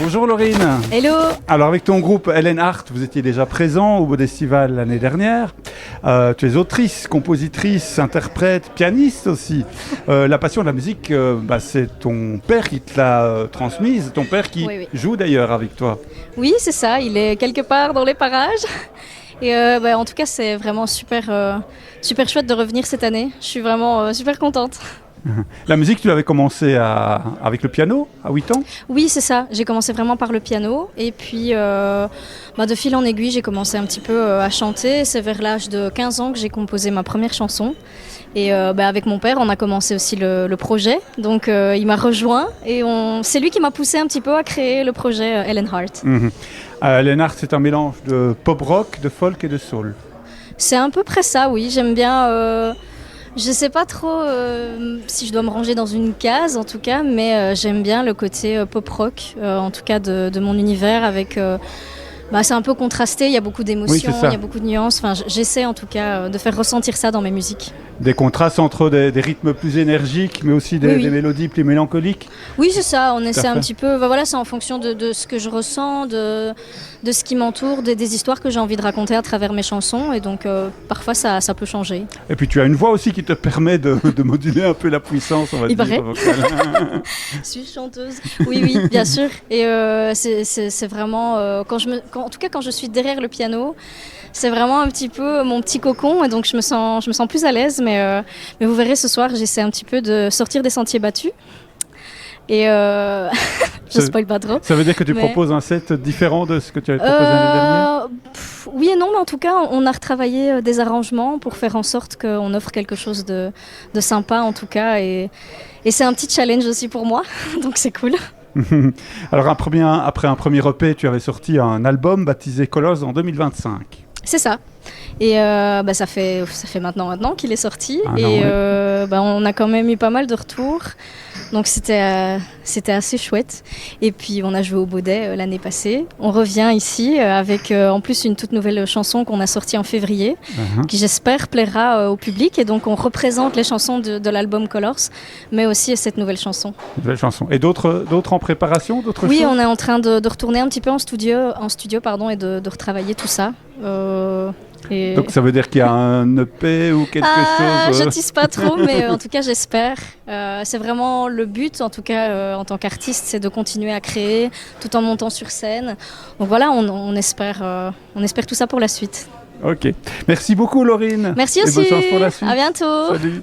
Bonjour Laurine. Hello. Alors avec ton groupe Helen Hart, vous étiez déjà présent au Bodestival l'année dernière. Tu es autrice, compositrice, interprète, pianiste aussi. La passion de la musique, c'est ton père qui te l'a transmise, ton père qui joue d'ailleurs avec toi. Oui, c'est ça, il est quelque part dans les parages. Et en tout cas, c'est vraiment super chouette de revenir cette année. Je suis vraiment super contente. La musique, tu l'avais commencé avec le piano à 8 ans ? Oui, c'est ça. J'ai commencé vraiment par le piano. Et puis, de fil en aiguille, j'ai commencé un petit peu à chanter. C'est vers l'âge de 15 ans que j'ai composé ma première chanson. Et avec mon père, on a commencé aussi le projet. Donc, il m'a rejoint. Et c'est lui qui m'a poussé un petit peu à créer le projet Helen Hart. Helen Hart, c'est un mélange de pop-rock, de folk et de soul. C'est à peu près ça, oui. J'aime bien... Je ne sais pas trop si je dois me ranger dans une case, en tout cas, mais j'aime bien le côté pop-rock, en tout cas de mon univers, avec... c'est un peu contrasté, il y a beaucoup d'émotions, il y a beaucoup de nuances. Enfin, j'essaie en tout cas de faire ressentir ça dans mes musiques. Des contrastes entre des rythmes plus énergiques, mais aussi des mélodies plus mélancoliques. Oui, c'est ça. On essaie un petit peu... c'est en fonction de ce que je ressens, de ce qui m'entoure, des histoires que j'ai envie de raconter à travers mes chansons. Et donc, parfois, ça peut changer. Et puis, tu as une voix aussi qui te permet de moduler un peu la puissance, on va dire, vocale. Je suis chanteuse. Oui, bien sûr. Et c'est vraiment... en tout cas, quand je suis derrière le piano, c'est vraiment un petit peu mon petit cocon. Et donc, je me sens plus à l'aise. Mais vous verrez, ce soir, j'essaie un petit peu de sortir des sentiers battus. Et je spoil pas trop. Ça veut dire que tu proposes un set différent de ce que tu avais proposé l'année dernière ? Oui et non, mais en tout cas, on a retravaillé des arrangements pour faire en sorte qu'on offre quelque chose de sympa, en tout cas. Et c'est un petit challenge aussi pour moi, donc c'est cool. Alors, après un premier EP, tu avais sorti un album baptisé Colosse en 2025. C'est ça. Et ça fait maintenant un an qu'il est sorti. On a quand même eu pas mal de retours. Donc c'était assez chouette. Et puis on a joué au Baudet l'année passée. On revient ici avec en plus une toute nouvelle chanson qu'on a sortie en février, qui j'espère plaira au public. Et donc on représente les chansons de l'album Colors, mais aussi cette nouvelle chanson. Et d'autres en préparation, d'autres Oui, choses ? on est en train de retourner un petit peu en studio et de retravailler tout ça. Donc ça veut dire qu'il y a un EP ou quelque chose Je tease pas trop, mais en tout cas j'espère. C'est vraiment le but, en tout cas en tant qu'artiste, c'est de continuer à créer tout en montant sur scène. Donc voilà, on espère tout ça pour la suite. Ok. Merci beaucoup Laurine. Merci aussi. Et bonne chance pour la suite. À bientôt. Salut.